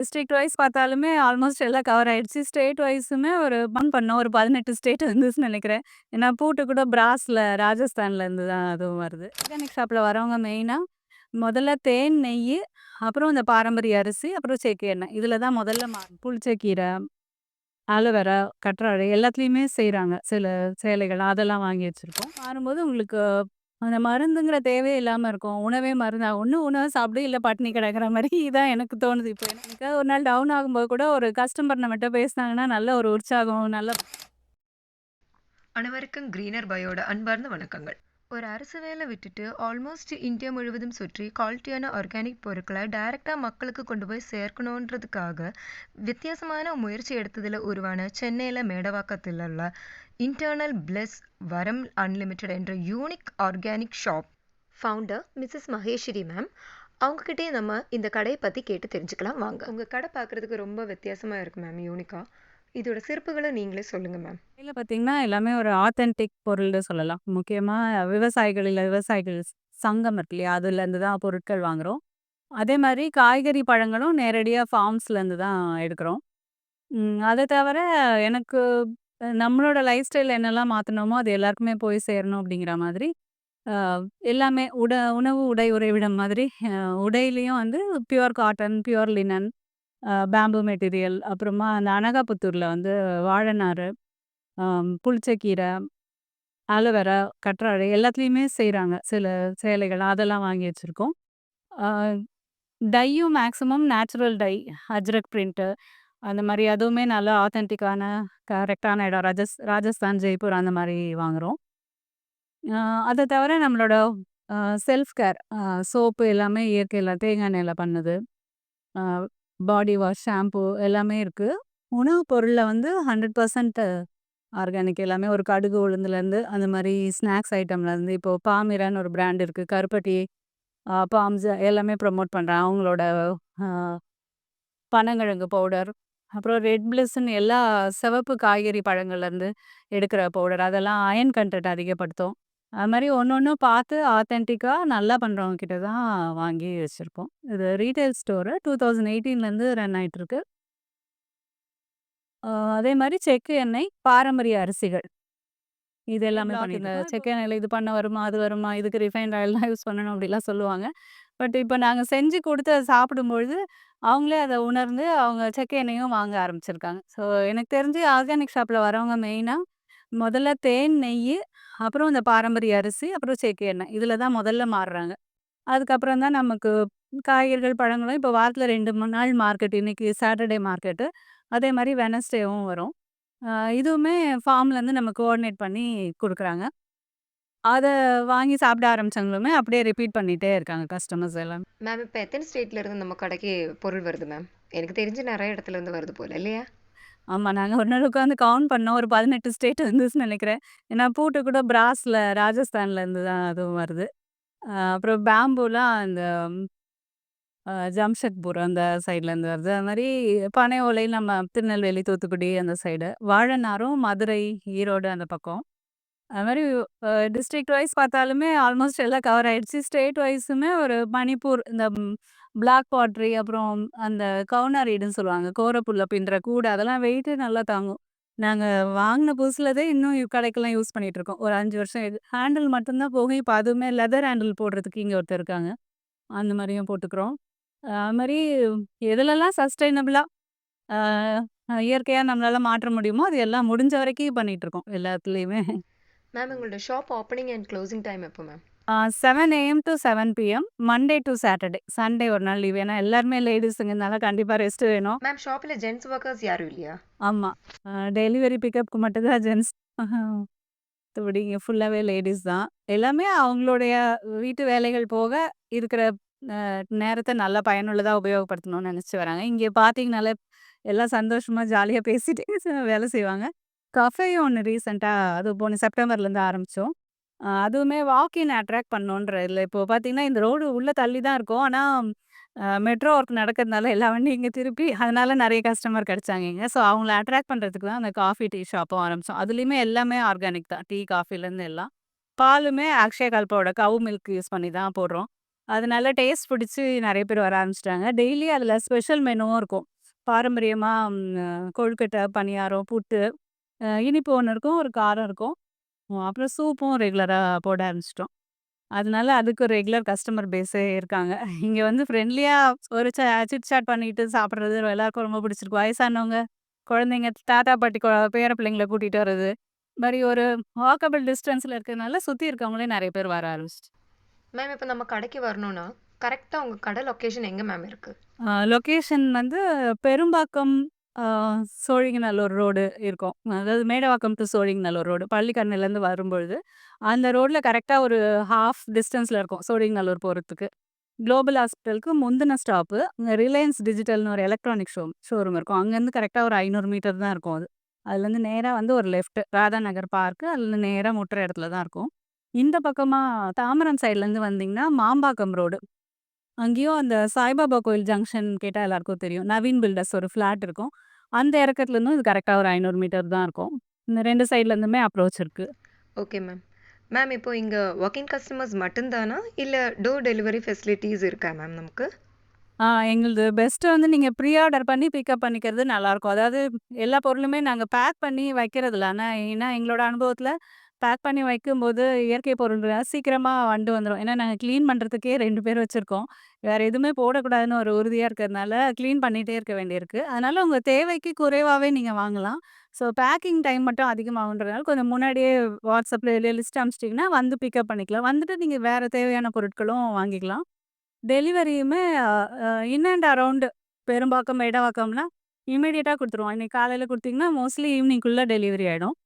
District wise பார்த்தாலுமே almost எல்லாம் cover ஆயிடுச்சு. ஸ்டேட் வைஸுமே ஒரு பண்ணோம். ஒரு 18 ஸ்டேட் இருந்துச்சுன்னு நெனைக்கிறேன். ஏன்னா பூட்டு கூட பிராஸ்ல ராஜஸ்தான்ல இருந்து தான் அதுவும் வருது. ஆர்கானிக் ஷாப்ல வரவங்க மெயினா முதல்ல தேன், நெய்யி, அப்புறம் இந்த பாரம்பரிய அரிசி, அப்புறம் செக்கு எண்ணெய். இதுல தான் முதல்ல புளிச்சக்கீரை, ஆலோவேரா, கற்றாழை எல்லாத்துலயுமே செய்றாங்க. சில சேலைகள் அதெல்லாம் வாங்கி வச்சிருக்கோம். மாறும்போது உங்களுக்கு அந்த மருந்துங்கிற தேவையே இல்லாம இருக்கும். உணவே மருந்தா ஒண்ணு உணவ சாப்பிடு, இல்ல பட்டினி கிடக்குற மாரி தான் எனக்கு தோணுது இப்போ. எனக்காவது ஒரு நாள் டவுன் ஆகும்போது கூட ஒரு கஸ்டமர் நம்மட்ட பேசினாங்கன்னா, நல்ல ஒரு உற்சாகம், நல்ல அனைவருக்கும் கிரீனர் பயோட அன்பார்ந்த வணக்கங்கள். ஒரு அரசு வேலை விட்டுட்டு ஆல்மோஸ்ட் இந்தியா முழுவதும் சுற்றி குவாலிட்டியான ஆர்கானிக் பொருட்களை டைரெக்டாக மக்களுக்கு கொண்டு போய் சேர்க்கணுன்றதுக்காக வித்தியாசமான முயற்சி எடுத்ததில் உருவான சென்னையில் மேடவாக்கத்தில் உள்ள இன்டர்னல் பிளஸ் வரம் அன்லிமிட்டெட் என்ற unique organic shop founder Mrs Maheswari ma'am. அவங்கக்கிட்டே நம்ம இந்த கடையை பற்றி கேட்டு தெரிஞ்சுக்கலாம் வாங்க. உங்கள் கடை பார்க்குறதுக்கு ரொம்ப வித்தியாசமாக இருக்குது மேம், யூனிக்காக. இதோட சிறப்புகளை நீங்களே சொல்லுங்கள் மேம். கடையில பார்த்தீங்கன்னா, எல்லாமே ஒரு ஆத்தென்டிக் பொருள்னு சொல்லலாம். முக்கியமா விவசாயிகள் இல்ல விவசாயிகள் சங்கம் இருக்கு இல்லையா? அதுலேருந்து தான் பொருட்கள் வாங்குறோம். அதே மாரி காய்கறி, பழங்களும் நேரடியா ஃபார்ம்ஸ்லேருந்து தான் எடுக்கிறோம். அத தவிர எனக்கு நம்மளோட லைஃப் ஸ்டைல்ல என்னலாம் மாத்துனோமோ, அது எல்லாருக்குமே போய் சேரணும் அப்படிங்கிற மாதிரி, அ எல்லாமே உணவு, உடை, உறைவிடம் மாதிரி உடையிலயும் வந்து pure cotton, pure linen, bamboo material, அப்புறமா அந்த அனகாபுத்தூர்ல வந்து வாழைநாரு, புளிச்சக்கீரை, ஆலோவேரா, கற்றாழை எல்லாத்துலயுமே செய்றாங்க. சில சேலைகள் அதெல்லாம் வாங்கி வச்சிருக்கோம். அ டையும் maximum natural dye, Ajrakh print அந்த மாரி அதுவுமே நல்லா ஆத்தென்டிக்கான, கரெக்ட்டான இடம். ராஜஸ்தான், ஜெய்ப்பூர் அந்த மாரி வாங்குறோம். அ அத தவிர நம்மளோட அ செல்ஃப் கேர் சோப்பு எல்லாமே இயற்கையில தேங்காய் எண்ணெயில பண்ணது. அ பாடி வாஷ், ஷாம்பு எல்லாமே இருக்கு. உணவு பொருள்ல வந்து 100% ஆர்கானிக் எல்லாமே ஒரு கடுகு உளுந்துலேருந்து அந்த மாரி ஸ்நாக்ஸ் ஐட்டம்லேருந்து இப்போ பாமிரான்னு ஒரு பிராண்ட் இருக்கு. கருப்பட்டி, பாம்ஸ் எல்லாமே ப்ரமோட் பண்றேன். அவங்களோட அ பனங்கிழங்கு பவுடர், அப்புறம் ரெட் பிளிஸ்ன்னு எல்லா சிவப்பு காய்கறி பழங்கள்லேருந்து எடுக்கிற பவுடர். அதெல்லாம் அயர்ன் கன்டென்ட் அதிகப்படுத்தும். அது மாரி ஒண்ணொண்ணும் பார்த்து ஆத்தென்டிக்கா நல்லா பண்றவங்க கிட்ட தான் வாங்கி வச்சிருக்கோம். இது ரீட்டெயில் ஸ்டோரு 2018லேருந்து ரன் ஆயிட்டுருக்கு. அ அதே மாரி செக்கு எண்ணெய், பாரம்பரிய அரிசிகள். இது எல்லாமே இந்த செக்கு எண்ணெயில இது பண்ண வருமா, அது வருமா, இதுக்கு ரிஃபைண்ட் ஆயில் தான் யூஸ் பண்ணணும் அப்படிலாம் சொல்லுவாங்க. பட் இப்ப நாங்க செஞ்சு குடுத்து அத சாப்பிடும்பொழுது, அவங்களே அத உணர்ந்து அவங்க செக்கு எண்ணெயும் வாங்க ஆரம்பிச்சிருக்காங்க. ஸோ எனக்கு தெரிஞ்சு ஆர்கானிக் ஷாப்ல வரவங்க மெயினா முதல்ல தேன், நெய்யி, அப்புறம் இந்த பாரம்பரிய அரிசி, அப்புறம் செக்கு எண்ணெய். இதுல தான் முதல்ல மாறுறாங்க. அதுக்கப்புறம் தான் நமக்கு காய்கறிகள், பழங்களும் இப்போ வாரத்துல 2, 3 நாள் மார்க்கெட். இன்னைக்கு சாட்டர்டே மார்க்கெட்டு. அதே மாரி வெட்னஸ்டேவும் வரும். அ இதுவுமே ஃபார்ம்லேருந்து நம்ம கோஆர்டினேட் பண்ணி குடுக்குறாங்க. அத வாங்கி சாப்பிட ஆரம்பிச்சவங்களுமே அப்படியே ரிப்பீட் பண்ணிட்டே இருக்காங்க கஸ்டமர்ஸ் எல்லாமே. மேம், இப்போ எத்தனை ஸ்டேட்ல இருந்து நம்ம கடைக்கு பொருள் வருது மேம்? எனக்கு தெரிஞ்சு நிறைய இடத்துல இருந்து வருது போல இல்லையா? ஆமா. நாங்க ஒரு நாள் உட்காந்து கவுண்ட் பண்ணோம். ஒரு 18 ஸ்டேட் இருந்துச்சுன்னு நெனைக்கிறேன். ஏன்னா பூட்டு கூட பிராஸ்ல ராஜஸ்தான்ல இருந்து தான் அதுவும் வருது. அப்புறம் பேம்பூலாம் இந்த ஜம்ஷெட்பூர் அந்த சைட்லேருந்து வருது. அது மாரி பனை ஓலை நம்ம திருநெல்வேலி, தூத்துக்குடி அந்த சைடு. வாழைநாரும் மதுரை, ஈரோடு அந்த பக்கம். அது மாரி டிஸ்ட்ரிக்ட் வைஸ் பார்த்தாலுமே ஆல்மோஸ்ட் எல்லாம் கவர் ஆயிடுச்சு. ஸ்டேட் வைஸுமே ஒரு மணிப்பூர், இந்த பிளாக் பாட்ரி, அப்புறம் அந்த கவுனாரீடுன்னு சொல்லுவாங்க. கோரப்புல்ல பின்ற கூடை அதெல்லாம் வெயிட்டே நல்லா தாங்கும். நாங்க வாங்குன புதுசுலதே இன்னும் கடைக்கெல்லாம் யூஸ் பண்ணிட்டுருக்கோம். ஒரு 5 வருஷம் ஹேண்டில் மட்டும் தான் போகும். இப்ப அதுவுமே லெதர் ஹேண்டில் போடுறதுக்கு இங்க ஒருத்தர் இருக்காங்க. அந்த மாரியும் போட்டுக்கிறோம். அது மாரி எதுலலாம் சஸ்டெய்னபிளா அ இயற்கையா நம்மளால மாற்ற முடியுமோ, அது எல்லாம் முடிஞ்ச வரைக்கும் பண்ணிட்டுருக்கோம். எல்லாத்துலயுமே. மேம், உங்களோட shop opening and closing time எப்போ ma'am? 7 AM to 7 PM Monday to Saturday. Sunday ஒரு நாள் லீவ். ஏன்னா எல்லாருமே லேடீஸுங்கனால கண்டிப்பா ரெஸ்ட் வேணும். மேம், ஷாப்பில் ஜென்ட்ஸ் ஒர்க்கர்ஸ் யாரும் இல்லையா? ஆமா. டெலிவரி பிக்கப்க்கு மட்டும் தான் ஜென்ட்ஸ். மத்தபடி இங்க ஃபுல்லாவே லேடீஸ் தான். எல்லாமே அவங்களுடைய வீட்டு வேலைகள் போக இருக்கிற நேரத்த நல்லா பயனுள்ளதா உபயோகப்படுத்தணும்னு நெனச்சு வராங்க. இங்க பார்த்தீங்கனாலே எல்லாம் சந்தோஷமா ஜாலியா பேசிட்டே வேலை செய்வாங்க. கஃபேயும் ஒண்ணு ரீசென்ட்டா அது போன செப்டம்பர்லேருந்து ஆரம்பிச்சோம். அதுவுமே வாக்கின் அட்ராக்ட் பண்ணணுன்றதுல இப்போ பார்த்தீங்கன்னா, இந்த ரோடு உள்ள தள்ளி தான் இருக்கும். ஆனா, மெட்ரோ ஒர்க் நடக்கிறதுனால எல்லா வண்டியும் இங்க திருப்பி அதனால நெறைய கஸ்டமர் கிடைச்சாங்க இங்க. ஸோ அவங்கள அட்ராக்ட் பண்றதுக்கு தான் அந்த காஃபி, டீ ஷாப்பும் ஆரம்பிச்சோம். அதுலயுமே எல்லாமே ஆர்கானிக் தான். டீ, காஃபிலேருந்து எல்லாம். பாலுமே அக்ஷய கல்பாவோட கவ் மில்க் யூஸ் பண்ணி தான் போடுறோம். அது நல்லா டேஸ்ட் பிடிச்சு நெறைய பேர் வர ஆரம்பிச்சுட்டாங்க. டெய்லி அதில ஸ்பெஷல் மெனுவும் இருக்கும். பாரம்பரியமா கொழுக்கட்டை, பணியாரம், புட்டு, இனிப்பு ஒண்ணு இருக்கும், ஒரு காரம் இருக்கும். அப்புறம் சூப்பும் ரெகுலரா போட ஆரம்பிச்சுட்டோம். அதனால அதுக்கு ஒரு ரெகுலர் கஸ்டமர் பேஸே இருக்காங்க. இங்க வந்து ஃப்ரெண்ட்லியா ஒரு சிட் சாட் பண்ணிட்டு சாப்பிடுறது எல்லாருக்கும் ரொம்ப பிடிச்சிருக்கு. வயசானவங்க, குழந்தைங்க, தாத்தா, பாட்டி, பேர பிள்ளைங்கள கூட்டிட்டு வர்றது. இது மாரி ஒரு வாக்கபிள் டிஸ்டன்ஸ்ல இருக்கிறதுனால சுத்தி இருக்கவங்களே நெறைய பேர் வர ஆரம்பிச்சுட்டாங்க. மேம் இப்போ நம்ம கடைக்கு வரணும்னா, கரெக்ட்டா உங்க கடை லொகேஷன் எங்க மேம் இருக்கு? லொகேஷன் வந்து பெரும்பாக்கம், அ சோழிங்கநல்லூர் ரோடு இருக்கும். அதாவது மேடவாக்கம் டூ சோழிங்கநல்லூர் ரோடு. பள்ளிக்கரணையிலேருந்து வரும்பொழுது, அந்த ரோட்ல கரெக்ட்டா ஒரு ஹாஃப் டிஸ்டன்ஸ்ல இருக்கும் சோழிங்கநல்லூர் போறதுக்கு. குளோபல் ஹாஸ்பிட்டலுக்கு முந்தின ஸ்டாப்பு. ரிலையன்ஸ் டிஜிட்டல்னு ஒரு எலக்ட்ரானிக் ஷோரூம் இருக்கும். அங்கேருந்து கரெக்ட்டா ஒரு 500 மீட்டர் தான் இருக்கும் அது. அதுலேருந்து நேரா வந்து ஒரு லெஃப்ட் ராதா நகர் பார்க்கு. அதுலேருந்து நேரா முட்டுற இடத்துல தான் இருக்கும். இந்த பக்கமா தாம்பரம் சைட்லேருந்து வந்தீங்கன்னா, மாம்பாக்கம் ரோடு. அங்கேயும் அந்த சாய்பாபா கோயில் ஜங்ஷன் கேட்டா எல்லாருக்கும் தெரியும். நவீன் பில்டர்ஸ் ஒரு ஃப்ளாட் இருக்கும். அந்த இறக்கத்துலேருந்தும் இது கரெக்ட்டா ஒரு 500 மீட்டர் தான் இருக்கும். இந்த 2 சைட்லேருந்துமே அப்ரோச் இருக்கு. Okay ma'am. மேம் இப்போ இங்க வாக் இன் கஸ்டமர்ஸ் மட்டும் தானா? இல்ல டோர் டெலிவரி ஃபெசிலிட்டீஸ் இருக்கா மேம் நமக்கு? எங்களுது பெஸ்ட்டு வந்து நீங்க ப்ரீ ஆர்டர் பண்ணி பிக்கப் பண்ணிக்கிறது நல்லாயிருக்கும். அதாவது எல்லா பொருளுமே நாங்க பேக் பண்ணி வைக்கிறதில்ல. ஏன்னா எங்களோட அனுபவத்தில பேக் பண்ணி வைக்கும்போது இயற்கை பொருள்கள் சீக்கிரமா வண்டு வந்துரும். ஏன்னா நாங்க கிளீன் பண்றதுக்கே 2 பேர் வச்சிருக்கோம். வேற எதுவுமே போடக்கூடாதுன்னு ஒரு உறுதியா இருக்கிறதுனால கிளீன் பண்ணிட்டே இருக்க வேண்டியிருக்கு. அதனால உங்க தேவைக்கு குறைவாவே நீங்க வாங்கலாம். ஸோ பேக்கிங் டைம் மட்டும் அதிகமாகுன்றதுனால கொஞ்சம் முன்னாடியே WhatsAppல இல்ல லிஸ்ட் அனுப்பிச்சிட்டிங்கன்னா வந்து பிக்கப் பண்ணிக்கலாம். வந்துட்டு நீங்க வேற தேவையான பொருட்களும் வாங்கிக்கலாம். டெலிவரியுமே uh uh in and around Perumbakkam, மேடவாக்கம்னா இம்மீடியட்டா குடுத்துருவோம். இன்னைக்கு காலையில குடுத்தீங்கன்னா, மோஸ்ட்லி ஈவினிங்குள்ள டெலிவரி ஆயிடும்.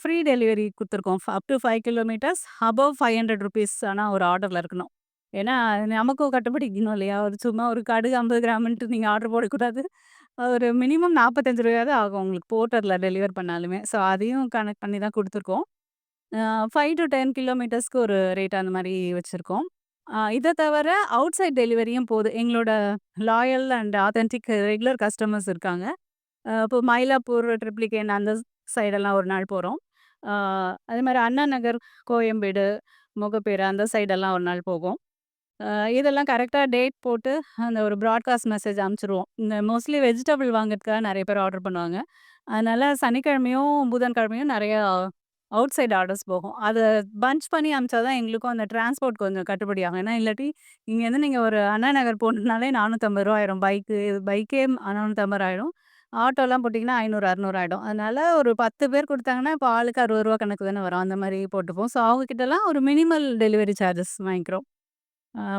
ஃப்ரீ டெலிவரி குடுத்துருக்கோம். அப் டூ 5 கிலோமீட்டர்ஸ் அபவ் ₹500 ஆனா ஒரு ஆர்டர்ல இருக்கணும். ஏன்னா, நமக்கும் கட்டுப்படிக்கணும் இல்லையா? ஒரு சும்மா ஒரு கடுகு 50 கிராம்ன்ட்டு நீங்க ஆர்டர் போடக்கூடாது. ஒரு மினிமம் ₹45 ஆகும் உங்களுக்கு போர்ட்டர்ல டெலிவர் பண்ணாலுமே. ஸோ அதையும் கனெக்ட் பண்ணி தான் குடுத்துருக்கோம். 5 டூ 10 கிலோமீட்டர்ஸ்க்கு ஒரு ரேட் அந்த மாரி வச்சிருக்கோம். இத தவிர அவுட் சைட் டெலிவரியும் போது. எங்களோட loyal and authentic regular customers இருக்காங்க. இப்போ மயிலாப்பூர், ட்ரிப்ளிகேன் அந்த சைடெல்லாம் ஒரு நாள் போறோம். அ அதேமாரி அண்ணா நகர், கோயம்பேடு, மொகப்பேரு அந்த சைடெல்லாம் ஒரு நாள் போகும். அ இதெல்லாம் கரெக்ட்டா டேட் போட்டு அந்த ஒரு ப்ராட்காஸ்ட் மெசேஜ் அனுப்பிச்சுருவோம். இந்த மோஸ்ட்லி வெஜிடபிள் வாங்குறதுக்காக நெறைய பேர் ஆர்டர் பண்ணுவாங்க. அதனால சனிக்கிழமையும், புதன்கிழமையும் நெறைய அவுட் சைட் ஆர்டர்ஸ் போகும். அத பஞ்ச் பண்ணி அனுப்பிச்சா தான் எங்களுக்கும் அந்த டிரான்ஸ்போர்ட் கொஞ்சம் கட்டுப்படியாகும். ஏன்னா இல்லாட்டி இங்கேருந்து நீங்க ஒரு அண்ணா நகர் போணும்னாலே ரூ. 450 ஆயிரும். பைக்கே ரூ. 450 ஆயிடும். ஆட்டோலாம் போட்டிங்கன்னா 500, 600 ஆயிடும். அதனால ஒரு 10 பேர் குடுத்தாங்கன்னா, இப்போ ஆளுக்கு ரூ. 60 கணக்கு தானே வரும். அந்த மாரி போட்டுப்போம். ஸோ அவங்க கிட்டலாம் ஒரு மினிமல் டெலிவரி சார்ஜஸ் வாங்கிக்கிறோம்.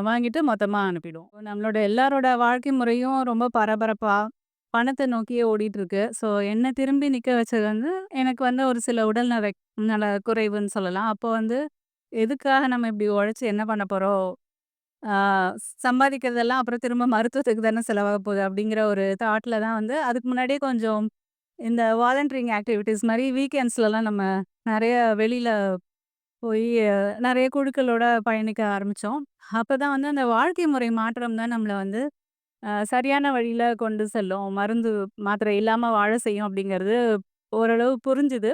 வாங்கிட்டு மொத்தமா அனுப்பிடுவோம். நம்மளோட எல்லாரோட வாழ்க்கை முறையும் ரொம்ப பரபரப்பா, பணத்த நோக்கியே ஓடிட்டுருக்கு. ஸோ என்ன திரும்பி நிக்க வச்சது வந்து, எனக்கு வந்து ஒரு சில நல குறைவுன்னு சொல்லலாம். அப்போ வந்து எதுக்காக நம்ம இப்படி உழைச்சு என்ன பண்ண போறோம்? ஆ சம்பாதிக்கிறதெல்லாம் அப்புறம் திரும்ப மருத்துவத்துக்கு தானே செலவாக போகுது அப்படிங்கிற ஒரு தாட்ல தான் வந்து அதுக்கு முன்னாடியே கொஞ்சம் இந்த வாலண்டரிங் ஆக்டிவிட்டீஸ் மாரி வீக்கெண்ட்ஸ்லலாம் நம்ம நெறைய வெளியில போய் நெறைய குழுக்களோட பயணிக்க ஆரம்பிச்சோம். அப்பதான் வந்து அந்த வாழ்க்கை முறை மாற்றம் தான் நம்மள வந்து சரியான வழியில கொண்டு செல்லும். மருந்து, மாத்திரை இல்லாம வாழ செய்யும் அப்படிங்கிறது ஓரளவு புரிஞ்சுது.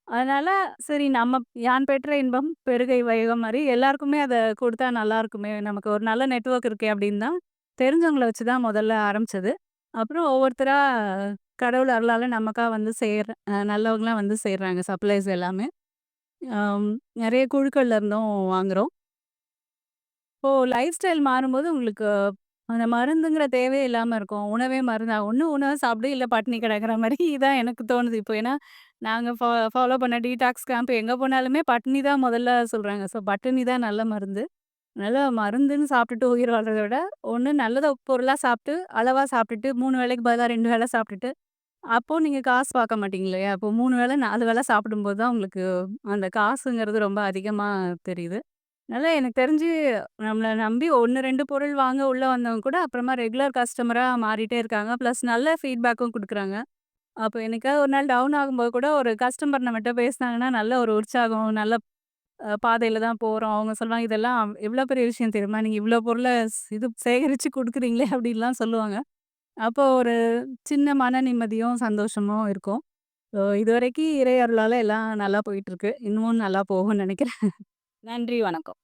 அதனால சரி நம்ம யான் பெற்ற இன்பம் பெருகை வையம் மாரி எல்லாருக்குமே அத குடுத்தா நல்லாருக்குமே! நமக்கு ஒரு நல்ல நெட்வொர்க் இருக்கே அப்படின்னு தான் தெரிஞ்சவங்கள வச்சு தான் முதல்ல ஆரம்பிச்சது. அப்புறம் ஒவ்வொருத்தரா கடவுள் அருளால நமக்கா வந்து நல்லவங்களா வந்து சேர்றாங்க சப்ளைஸ் எல்லாமே. அம் நெறைய குழுக்கள்ல இருந்தும் வாங்குறோம். இப்போ லைஃப் ஸ்டைல் மாறும்போது உங்களுக்கு அந்த மருந்துங்கிற தேவையே இல்லாம இருக்கும். உணவே மருந்தா ஒண்ணு உணவ சாப்பிடு, இல்ல பட்டினி கிடக்குற மாரி தான் எனக்கு தோணுது இப்போ. ஏன்னா, நாங்க ஃபாலோ பண்ண டீடாக்ஸ் கேம்ப் எங்க போனாலுமே பட்டினி தான் முதல்ல சொல்றாங்க. ஸோ பட்டினி தான் நல்ல மருந்து. அதனால மருந்துன்னு சாப்பிட்டுட்டு உயிர் வாழ்றத விட, ஒண்ணு நல்லத பொருளா சாப்பிட்டு, அளவா சாப்பிட்டுட்டு 3 வேளைக்கு பதிலா 2 வேள சாப்பிட்டுட்டு, அப்போ நீங்க காசு பார்க்க மாட்டீங்க இல்லையா? அப்போ 3 வேள 4 வேள சாப்பிடும்போது தான் உங்களுக்கு அந்த காசுங்கிறது ரொம்ப அதிகமா தெரியுது. அதனால எனக்கு தெரிஞ்சு நம்மள நம்பி 1, 2 பொருள் வாங்க உள்ள வந்தவங்க கூட அப்புறமா ரெகுலர் கஸ்டமரா மாறிட்டே இருக்காங்க. பிளஸ் நல்ல ஃபீட்பேக்கும் குடுக்குறாங்க. அப்போ என்னைக்காவது ஒரு நாள் டவுன் ஆகும்போது கூட ஒரு கஸ்டமர் நம்மட்ட பேசினாங்கன்னா, நல்ல ஒரு உற்சாகம், நல்ல பாதையில தான் போறோம். அவங்க சொல்லுவாங்க, "இதெல்லாம் எவ்வளோ பெரிய விஷயம் தெரியுமா? நீங்க இவ்வளோ பொருள இது சேகரிச்சு குடுக்குறீங்களே!" அப்படின்லாம் சொல்லுவாங்க. அப்போ ஒரு சின்ன மன நிம்மதியும், சந்தோஷமும் இருக்கும். இதுவரைக்கும் இறை அருளால எல்லாம் நல்லா போயிட்டுருக்கு. இன்னமும் நல்லா போகும்னு நெனைக்கிறேன். நன்றி, வணக்கம்.